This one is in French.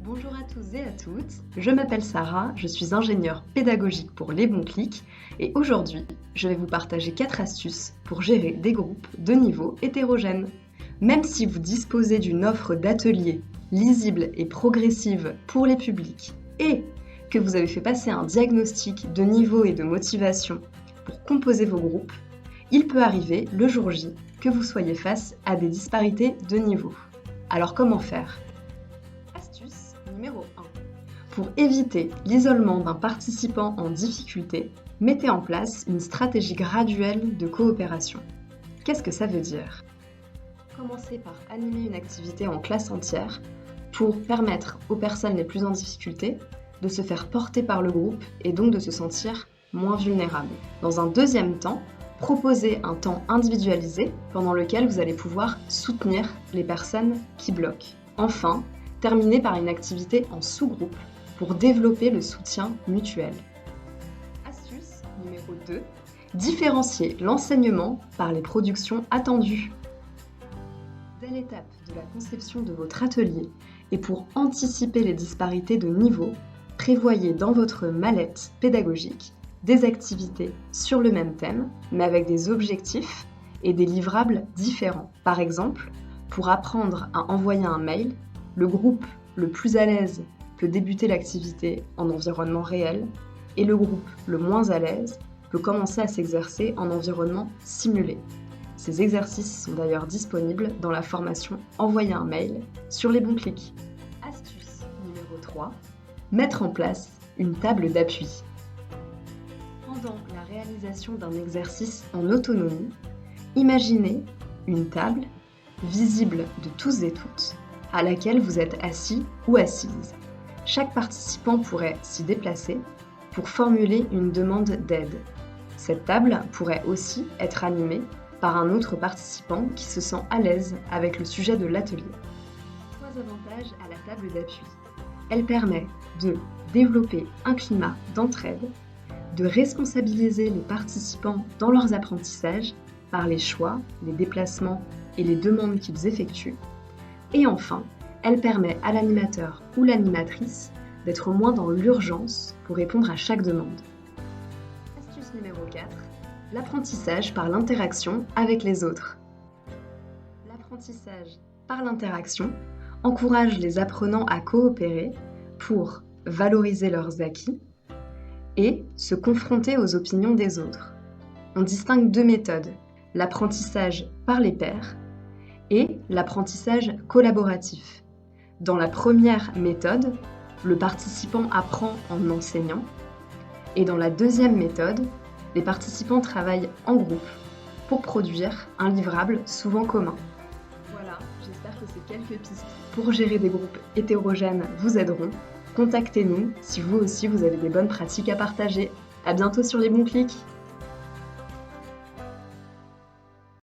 Bonjour à tous et à toutes, je m'appelle Sarah, je suis ingénieure pédagogique pour Les Bons Clics et aujourd'hui, je vais vous partager 4 astuces pour gérer des groupes de niveau hétérogènes. Même si vous disposez d'une offre d'ateliers lisible et progressive pour les publics et que vous avez fait passer un diagnostic de niveau et de motivation pour composer vos groupes, il peut arriver le jour J que vous soyez face à des disparités de niveau. Alors comment faire ? Astuce numéro 1. Pour éviter l'isolement d'un participant en difficulté, mettez en place une stratégie graduelle de coopération. Qu'est-ce que ça veut dire ? Commencez par animer une activité en classe entière pour permettre aux personnes les plus en difficulté de se faire porter par le groupe et donc de se sentir moins vulnérables. Dans un deuxième temps, proposez un temps individualisé pendant lequel vous allez pouvoir soutenir les personnes qui bloquent. Enfin, terminez par une activité en sous-groupe pour développer le soutien mutuel. Astuce numéro 2. Différencier l'enseignement par les productions attendues. Dès l'étape de la conception de votre atelier et pour anticiper les disparités de niveau, prévoyez dans votre mallette pédagogique des activités sur le même thème, mais avec des objectifs et des livrables différents. Par exemple, pour apprendre à envoyer un mail, le groupe le plus à l'aise peut débuter l'activité en environnement réel et le groupe le moins à l'aise peut commencer à s'exercer en environnement simulé. Ces exercices sont d'ailleurs disponibles dans la formation Envoyer un mail sur Les Bons Clics. Astuce numéro 3. Mettre en place une table d'appui. Pendant la réalisation d'un exercice en autonomie, imaginez une table visible de tous et toutes à laquelle vous êtes assis ou assise. Chaque participant pourrait s'y déplacer pour formuler une demande d'aide. Cette table pourrait aussi être animée par un autre participant qui se sent à l'aise avec le sujet de l'atelier. 3 avantages à la table d'appui. Elle permet de développer un climat d'entraide, de responsabiliser les participants dans leurs apprentissages par les choix, les déplacements et les demandes qu'ils effectuent. Et enfin, elle permet à l'animateur ou l'animatrice d'être moins dans l'urgence pour répondre à chaque demande. Astuce numéro 4. L'apprentissage par l'interaction avec les autres. L'apprentissage par l'interaction encourage les apprenants à coopérer pour valoriser leurs acquis et se confronter aux opinions des autres. On distingue 2 méthodes, l'apprentissage par les pairs et l'apprentissage collaboratif. Dans la première méthode, le participant apprend en enseignant et dans la deuxième méthode, les participants travaillent en groupe pour produire un livrable souvent commun. Voilà, j'espère que ces quelques pistes pour gérer des groupes hétérogènes vous aideront. Contactez-nous si vous aussi vous avez des bonnes pratiques à partager. À bientôt sur Les Bons Clics.